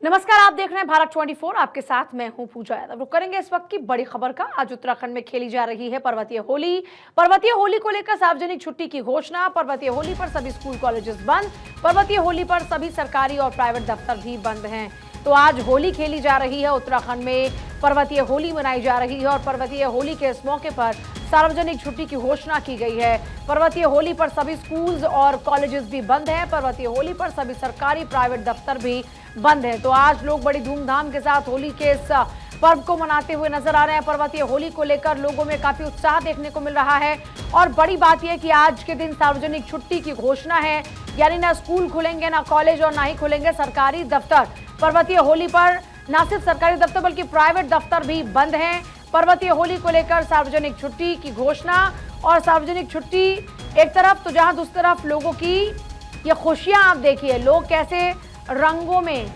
नमस्कार, आप देख रहे हैं भारत 24। आपके साथ मैं हूं पूजा यादव। रुक करेंगे इस वक्त की बड़ी खबर का। आज उत्तराखंड में खेली जा रही है पर्वतीय होली। पर्वतीय होली को लेकर सार्वजनिक छुट्टी की घोषणा। पर्वतीय होली पर सभी स्कूल कॉलेजेस बंद। पर्वतीय होली पर सभी सरकारी और प्राइवेट दफ्तर भी बंद हैं। तो आज होली खेली जा रही है उत्तराखंड में, पर्वतीय होली मनाई जा रही है और पर्वतीय होली के इस मौके पर सार्वजनिक छुट्टी की घोषणा की गई है। पर्वतीय होली पर सभी स्कूल्स और कॉलेजेस भी बंद हैं। पर्वतीय होली पर सभी सरकारी प्राइवेट दफ्तर भी बंद है। तो आज लोग बड़ी धूमधाम के साथ होली के इस पर्व को मनाते हुए नजर आ रहे हैं। पर्वतीय होली को लेकर लोगों में काफी उत्साह देखने को मिल रहा है और बड़ी बात यह कि आज के दिन सार्वजनिक छुट्टी की घोषणा है, यानी ना स्कूल खुलेंगे, ना कॉलेज और ना ही खुलेंगे सरकारी दफ्तर। पर्वतीय होली पर न सिर्फ सरकारी दफ्तर बल्कि प्राइवेट दफ्तर भी बंद हैं। पर्वतीय होली को लेकर सार्वजनिक छुट्टी की घोषणा और सार्वजनिक छुट्टी एक तरफ तो जहां दूसरी तरफ लोगों की ये खुशियां आप देखिए, लोग कैसे रंगों में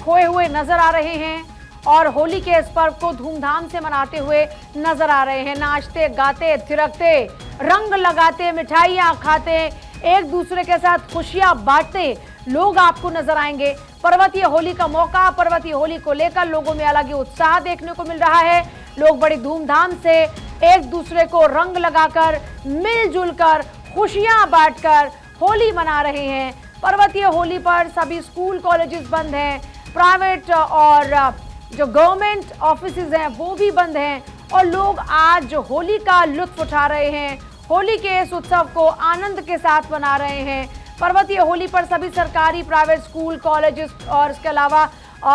खोए हुए नजर आ रहे हैं और होली के इस पर्व को धूमधाम से मनाते हुए नजर आ रहे हैं। नाचते गाते थिरकते, रंग लगाते, मिठाइयां खाते, एक दूसरे के साथ खुशियां बांटते लोग आपको नजर आएंगे। पर्वतीय होली का मौका, पर्वतीय होली को लेकर लोगों में अलग ही उत्साह देखने को मिल रहा है। लोग बड़ी धूमधाम से एक दूसरे को रंग लगाकर, मिलजुल कर, खुशियां बांटकर होली मना रहे हैं। पर्वतीय होली पर सभी स्कूल कॉलेजेस बंद हैं, प्राइवेट और जो गवर्नमेंट ऑफिसेज हैं वो भी बंद हैं और लोग आज होली का लुत्फ उठा रहे हैं। होली के इस उत्सव को आनंद के साथ मना रहे हैं। पर्वतीय होली पर सभी सरकारी प्राइवेट स्कूल कॉलेजेस और इसके अलावा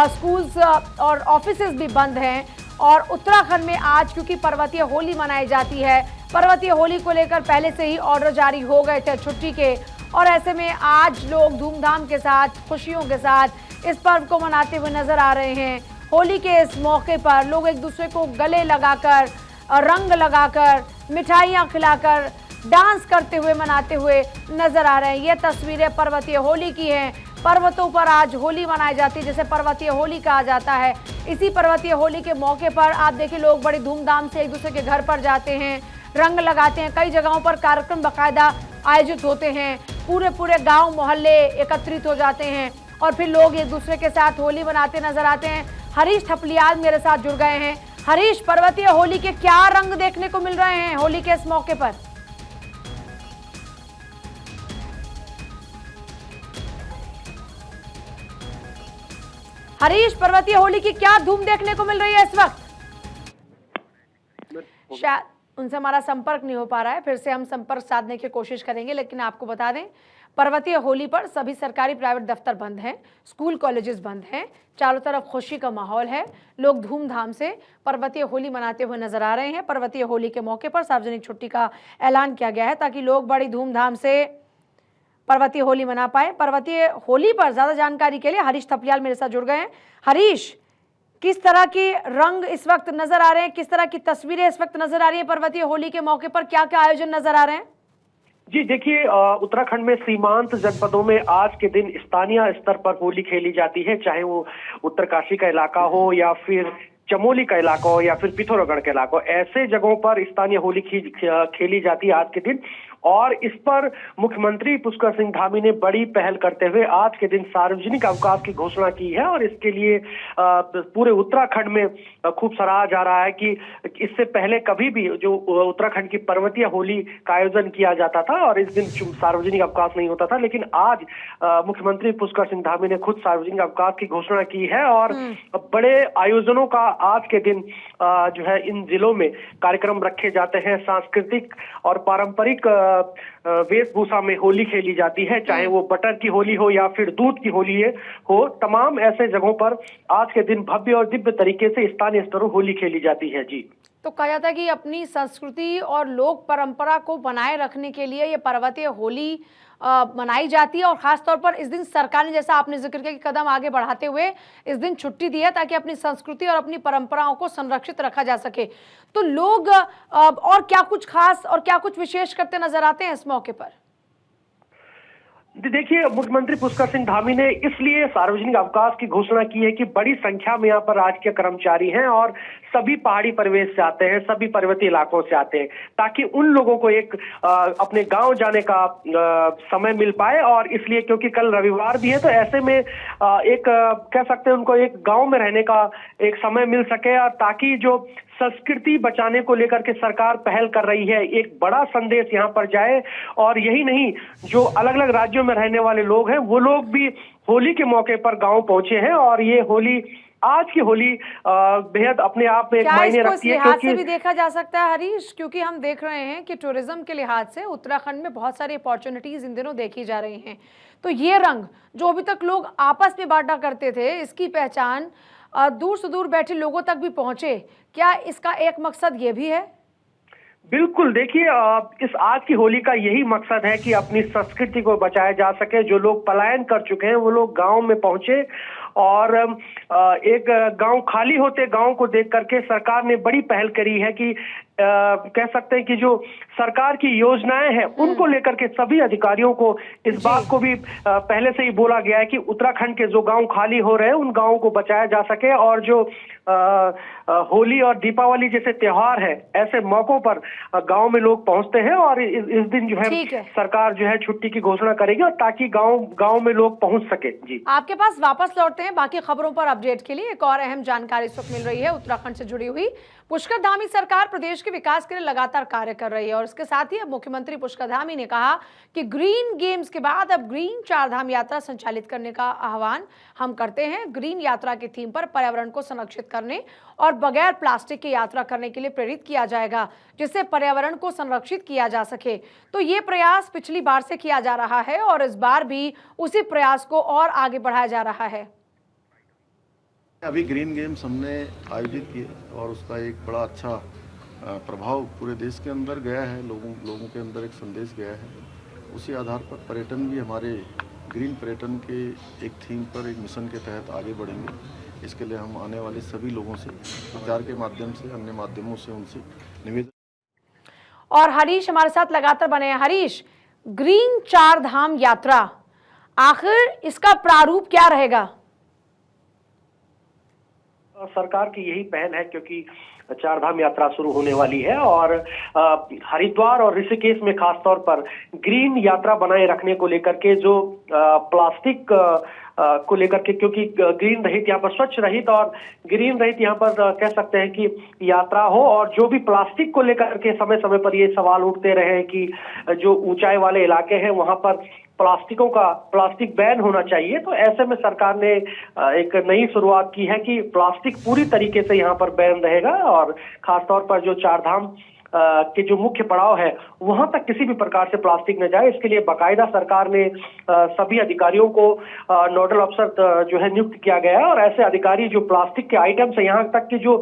स्कूल्स और ऑफिसेज भी बंद हैं। और उत्तराखंड में आज क्योंकि पर्वतीय होली मनाई जाती है, पर्वतीय होली को लेकर पहले से ही ऑर्डर जारी हो गए थे छुट्टी के, और ऐसे में आज लोग धूमधाम के साथ, खुशियों के साथ इस पर्व को मनाते हुए नजर आ रहे हैं। होली के इस मौके पर लोग एक दूसरे को गले लगाकर, रंग लगाकर, मिठाइयाँ खिलाकर, डांस करते हुए मनाते हुए नजर आ रहे हैं। ये तस्वीरें पर्वतीय होली की हैं। पर्वतों पर आज होली मनाई जाती है, जैसे पर्वतीय होली कहा जाता है। इसी पर्वतीय होली के मौके पर आप देखिए लोग बड़ी धूमधाम से एक दूसरे के घर पर जाते हैं, रंग लगाते हैं। कई जगहों पर कार्यक्रम बाकायदा आयोजित होते हैं, पूरे पूरे गांव मोहल्ले एकत्रित हो जाते हैं और फिर लोग एक दूसरे के साथ होली मनाते नजर आते हैं। हरीश थपलियाल मेरे साथ जुड़ गए हैं। हरीश, पर्वतीय होली के क्या रंग देखने को मिल रहे हैं होली के इस मौके पर? हरीश, पर्वतीय होली की क्या धूम देखने को मिल रही है इस वक्त? शायद उनसे हमारा संपर्क नहीं हो पा रहा है, फिर से हम संपर्क साधने की कोशिश करेंगे। लेकिन आपको बता दें, पर्वतीय होली पर सभी सरकारी प्राइवेट दफ्तर बंद हैं, स्कूल कॉलेजेस बंद हैं, चारों तरफ खुशी का माहौल है। लोग धूमधाम से पर्वतीय होली मनाते हुए नजर आ रहे हैं। पर्वतीय होली के मौके पर सार्वजनिक छुट्टी का ऐलान किया गया है ताकि लोग बड़ी धूमधाम से पर्वतीय होली मना पाए। पर्वतीय होली पर ज्यादा जानकारी के लिए हरीश थपलियाल मेरे साथ जुड़ गए हैं। हरीश, किस तरह के रंग इस वक्त नजर आ रहे हैं, किस तरह की तस्वीरें इस वक्त नजर आ रही है पर्वतीय होली के मौके पर, क्या क्या आयोजन नजर आ रहे हैं? जी देखिए, उत्तराखंड में सीमांत जनपदों में आज के दिन स्थानीय स्तर पर होली खेली जाती है, चाहे वो उत्तरकाशी का इलाका हो या फिर चमोली का इलाका हो या फिर पिथौरागढ़ का इलाका हो। ऐसे जगहों पर स्थानीय होली खेली जाती है आज के दिन। और इस पर मुख्यमंत्री पुष्कर सिंह धामी ने बड़ी पहल करते हुए आज के दिन सार्वजनिक अवकाश की घोषणा की है और इसके लिए पूरे उत्तराखंड में खूब सराहा जा रहा है कि इससे पहले कभी भी जो उत्तराखंड की पर्वतीय होली का आयोजन किया जाता था और इस दिन सार्वजनिक अवकाश नहीं होता था, लेकिन आज मुख्यमंत्री पुष्कर सिंह धामी ने खुद सार्वजनिक अवकाश की घोषणा की है और बड़े आयोजनों का आज के दिन जो है इन जिलों में कार्यक्रम रखे जाते हैं। सांस्कृतिक और पारंपरिक वेशभूषा में होली खेली जाती है, चाहे वो बटर की होली हो या फिर दूध की होली हो। तमाम ऐसे जगहों पर आज के दिन भव्य और दिव्य तरीके से स्थानीय स्तरों होली खेली जाती है। जी, तो कहा जाता है कि अपनी संस्कृति और लोक परंपरा को बनाए रखने के लिए ये पर्वतीय होली मनाई जाती है और खासतौर पर इस दिन सरकार ने, जैसा आपने जिक्र किया, कि कदम आगे बढ़ाते हुए इस दिन छुट्टी दी है ताकि अपनी संस्कृति और अपनी परंपराओं को संरक्षित रखा जा सके। तो लोग और क्या कुछ खास और क्या कुछ विशेष करते नजर आते हैं इस मौके पर? देखिए, मुख्यमंत्री पुष्कर सिंह धामी ने इसलिए सार्वजनिक अवकाश की घोषणा की है कि बड़ी संख्या में यहाँ पर राजकीय कर्मचारी हैं और सभी पहाड़ी परिवेश से आते हैं, सभी पर्वतीय इलाकों से आते हैं, ताकि उन लोगों को एक अपने गांव जाने का समय मिल पाए। और इसलिए क्योंकि कल रविवार भी है, तो ऐसे में एक कह सकते हैं उनको एक गांव में रहने का एक समय मिल सके, और ताकि जो संस्कृति बचाने को लेकर के सरकार पहल कर रही है, एक बड़ा संदेश यहाँ पर जाए। और यही नहीं, जो अलग अलग राज्यों में रहने वाले लोग हैं वो लोग भी होली के मौके पर गांव पहुंचे हैं। और ये होली, आज की होली बेहद अपने आप में एक मायने रखती है, क्योंकि से भी देखा जा सकता है हरीश, क्योंकि हम देख रहे हैं कि टूरिज्म के लिहाज से उत्तराखंड में बहुत सारी अपॉर्चुनिटीज इन दिनों देखी जा रही हैं। तो ये रंग जो अभी तक लोग आपस में बांटा करते थे, इसकी पहचान दूर से दूर बैठे लोगों तक भी पहुंचे, क्या इसका एक मकसद ये भी है? बिल्कुल, देखिए, इस आज की होली का यही मकसद है कि अपनी संस्कृति को बचाया जा सके। जो लोग पलायन कर चुके हैं वो लोग गांव में पहुंचे, और एक गांव खाली होते गांव को देख करके सरकार ने बड़ी पहल करी है कि कह सकते हैं कि जो सरकार की योजनाएं हैं उनको लेकर के सभी अधिकारियों को इस बात को भी पहले से ही बोला गया है कि उत्तराखंड के जो गांव खाली हो रहे हैं उन गांवों को बचाया जा सके। और जो होली और दीपावली जैसे त्योहार है, ऐसे मौकों पर गांव में लोग पहुंचते हैं, और इस दिन जो है सरकार जो है छुट्टी की घोषणा करेगी, और ताकि गांव में लोग पहुंच सके। जी, आपके पास वापस लौटते हैं बाकी खबरों पर अपडेट के लिए। एक और अहम जानकारी इस वक्त मिल रही है उत्तराखंड से जुड़ी हुई। पुष्कर धामी सरकार प्रदेश के विकास के लिए लगातार कार्य कर रही है, और इसके साथ ही अब मुख्यमंत्री पुष्कर धामी ने कहा कि ग्रीन गेम्स के बाद अब ग्रीन चारधाम यात्रा संचालित करने का आह्वान हम करते हैं। ग्रीन यात्रा की थीम पर पर्यावरण को संरक्षित करने और बगैर प्लास्टिक की यात्रा करने के लिए प्रेरित किया जाएगा, जिससे पर्यावरण को संरक्षित किया जा सके। तो ये प्रयास पिछली बार से किया जा रहा है और इस बार भी उसी प्रयास को और आगे बढ़ाया जा रहा है। अभी ग्रीन गेम्स हमने आयोजित किए और उसका एक बड़ा अच्छा प्रभाव पूरे देश के अंदर गया है, लोगों के अंदर एक संदेश गया है। उसी आधार पर पर्यटन भी हमारे ग्रीन पर्यटन के एक थीम पर, एक मिशन के तहत आगे बढ़ेंगे। इसके लिए हम आने वाले सभी लोगों से प्रचार के माध्यम से, अन्य माध्यमों से उनसे निवेदन। और हरीश हमारे साथ लगातार बने हैं। हरीश, ग्रीन चारधाम यात्रा, आखिर इसका प्रारूप क्या रहेगा? सरकार की यही पहल है, क्योंकि चारधाम यात्रा शुरू होने वाली है, और हरिद्वार और ऋषिकेश में खासतौर पर ग्रीन यात्रा बनाए रखने को लेकर के जो प्लास्टिक को लेकर के, क्योंकि ग्रीन रहित यहाँ पर, स्वच्छ रहित और ग्रीन रहित यहाँ पर कह सकते हैं कि यात्रा हो। और जो भी प्लास्टिक को लेकर के समय समय पर ये सवाल उठते रहे हैं कि जो ऊंचाई वाले इलाके हैं वहां पर प्लास्टिक बैन होना चाहिए। तो ऐसे में सरकार ने एक नई शुरुआत की है कि प्लास्टिक पूरी तरीके से यहाँ पर बैन रहेगा, और खासतौर पर जो चारधाम के जो मुख्य पड़ाव है वहां तक किसी भी प्रकार से प्लास्टिक न जाए। इसके लिए बाकायदा सरकार ने सभी अधिकारियों को नोडल अफसर जो है नियुक्त किया गया है, और ऐसे अधिकारी जो प्लास्टिक के आइटम्स है, यहाँ तक कि जो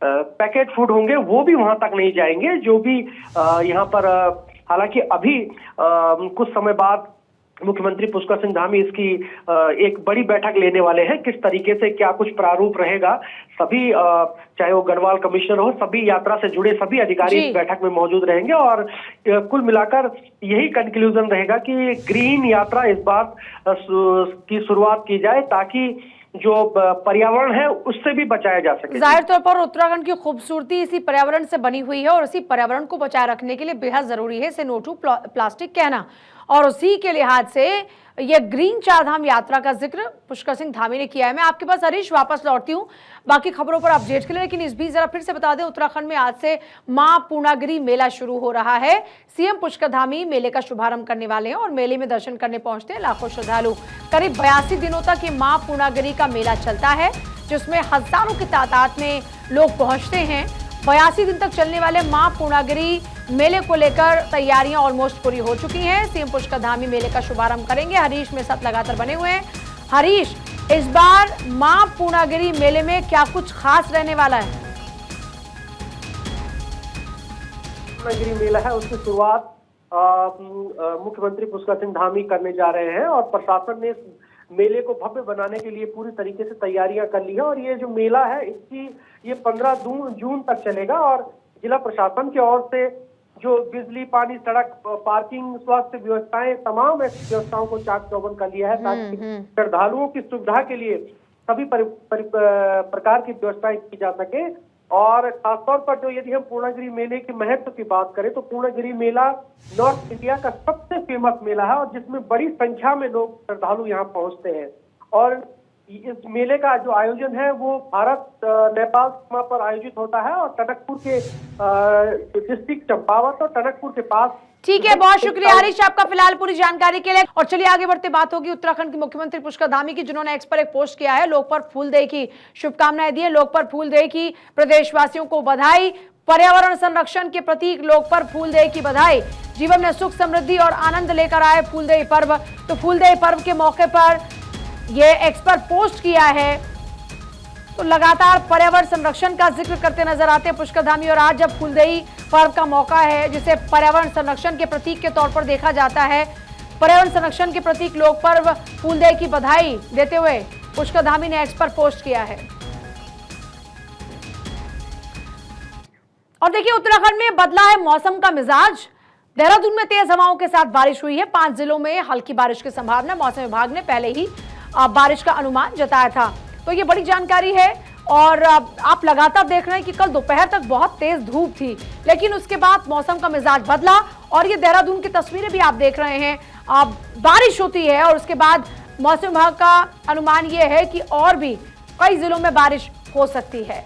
पैकेट फूड होंगे वो भी वहां तक नहीं जाएंगे। जो भी यहाँ पर हालांकि अभी कुछ समय बाद मुख्यमंत्री पुष्कर सिंह धामी इसकी एक बड़ी बैठक लेने वाले हैं। किस तरीके से क्या कुछ प्रारूप रहेगा, सभी चाहे वो गढ़वाल कमिश्नर हो, सभी यात्रा से जुड़े सभी अधिकारी इस बैठक में मौजूद रहेंगे, और कुल मिलाकर यही कंक्लूजन रहेगा कि ग्रीन यात्रा इस बार की शुरुआत की जाए, ताकि जो पर्यावरण है उससे भी बचाया जा सके। जाहिर तौर पर उत्तराखंड की खूबसूरती इसी पर्यावरण से बनी हुई है, और इसी पर्यावरण को बचाए रखने के लिए बेहद जरूरी है इसे नो टू प्लास्टिक कहना, और उसी के लिहाज से ये ग्रीन चारधाम यात्रा का जिक्र पुष्कर सिंह धामी ने किया है। मैं आपके पास हरीश वापस लौटती हूँ बाकी खबरों पर अपडेट के लिए, लेकिन इस बीच जरा फिर से बता दें, उत्तराखंड में आज से मां पूर्णागिरि मेला शुरू हो रहा है। सीएम पुष्कर धामी मेले का शुभारंभ करने वाले हैं, और मेले में दर्शन करने पहुंचते हैं लाखों श्रद्धालु। करीब 82 दिनों तक ये मां पूर्णागिरि का मेला चलता है, जिसमें हजारों की तादाद में लोग पहुंचते हैं। 82 दिन तक चलने वाले मां पूर्णागिरि मेले को लेकर तैयारियां ऑलमोस्ट पूरी हो चुकी हैं। सीएम पुष्कर धामी मेले का शुभारंभ करेंगे। हरीश मेरे साथ लगातार बने हुए हैं। हरीश, इस बार मां पूर्णागिरि मेले में क्या कुछ खास रहने वाला है? पूर्णागिरि मेला है, उसकी शुरुआत मुख्यमंत्री पुष्कर सिंह धामी करने जा रहे हैं, और प्रशासन ने मेले को भव्य बनाने के लिए पूरी तरीके से तैयारियां कर ली है। और ये जो मेला है इसकी ये 15 जून तक चलेगा, और जिला प्रशासन की ओर से जो बिजली, पानी, सड़क, पार्किंग, स्वास्थ्य व्यवस्थाएं, तमाम ऐसी व्यवस्थाओं को चाक चौबंद कर लिया है ताकि श्रद्धालुओं की सुविधा के लिए सभी प्रकार की व्यवस्थाएं की जा सके। और खासतौर पर जो यदि हम पूर्णागिरि मेले के महत्व की बात करें तो पूर्णागिरि मेला नॉर्थ इंडिया का सबसे फेमस मेला है और जिसमें बड़ी संख्या में लोग श्रद्धालु यहाँ पहुंचते हैं। और इस मेले का जो आयोजन है वो भारत नेपाल सीमा पर आयोजित होता है और टनकपुर के डिस्ट्रिक्ट चंपावत और टनकपुर के पास। ठीक है, बहुत शुक्रिया हरीश आपका फिलहाल पूरी जानकारी के लिए। और चलिए आगे बढ़ते, बात होगी उत्तराखंड के मुख्यमंत्री पुष्कर धामी की, जिन्होंने एक्स पर एक पोस्ट किया है, लोग पर फूलदेई की शुभकामनाएं दी है। लोग पर फूलदेई की प्रदेशवासियों को बधाई। पर्यावरण संरक्षण के प्रतीक लोग पर फूलदेई की बधाई। जीवन में सुख, समृद्धि और आनंद लेकर आए फूलदेई पर्व। तो फूलदेई पर्व के मौके पर ये एक्स पर पोस्ट किया है। तो लगातार पर्यावरण संरक्षण का जिक्र करते नजर आते हैं पुष्कर धामी। और आज जब फूलदेई पर्व का मौका है, जिसे पर्यावरण संरक्षण के प्रतीक के तौर पर देखा जाता है, पर्यावरण संरक्षण के प्रतीक लोक पर्व फूलदेई की बधाई देते हुए पुष्कर धामी ने एक्स पर पोस्ट किया है। और देखिए, उत्तराखंड में बदला है मौसम का मिजाज। देहरादून में तेज हवाओं के साथ बारिश हुई है। 5 जिलों में हल्की बारिश की संभावना। मौसम विभाग ने पहले ही बारिश का अनुमान जताया था। तो ये बड़ी जानकारी है। और आप लगातार देख रहे हैं कि कल दोपहर तक बहुत तेज धूप थी, लेकिन उसके बाद मौसम का मिजाज बदला। और ये देहरादून की तस्वीरें भी आप देख रहे हैं, बारिश होती है और उसके बाद मौसम विभाग का अनुमान ये है कि और भी कई जिलों में बारिश हो सकती है।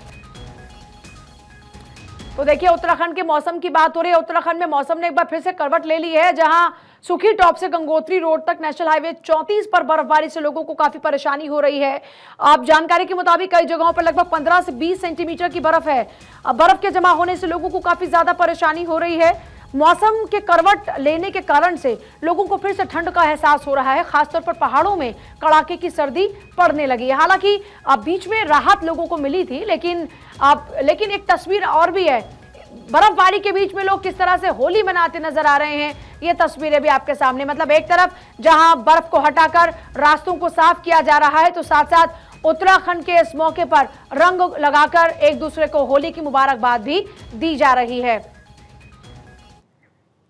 तो देखिए, उत्तराखंड के मौसम की बात हो रही है। उत्तराखंड में मौसम ने एक बार फिर से करवट ले ली है, जहां सुखी टॉप से गंगोत्री रोड तक नेशनल हाईवे 34 पर बर्फबारी से लोगों को काफी परेशानी हो रही है। अब जानकारी के मुताबिक कई जगहों पर लगभग 15 से 20 सेंटीमीटर की बर्फ है। अब बर्फ के जमा होने से लोगों को काफी ज्यादा परेशानी हो रही है। मौसम के करवट लेने के कारण से लोगों को फिर से ठंड का एहसास हो रहा है। खासतौर पर पहाड़ों में कड़ाके की सर्दी पड़ने लगी है। हालांकि अब बीच में राहत लोगों को मिली थी, लेकिन एक तस्वीर और भी है। बर्फबारी के बीच में लोग किस तरह से होली मनाते नजर आ रहे हैं, ये तस्वीरें भी आपके सामने। मतलब एक तरफ जहां बर्फ को हटाकर रास्तों को साफ किया जा रहा है, तो साथ साथ उत्तराखंड के इस मौके पर रंग लगाकर एक दूसरे को होली की मुबारकबाद भी दी जा रही है।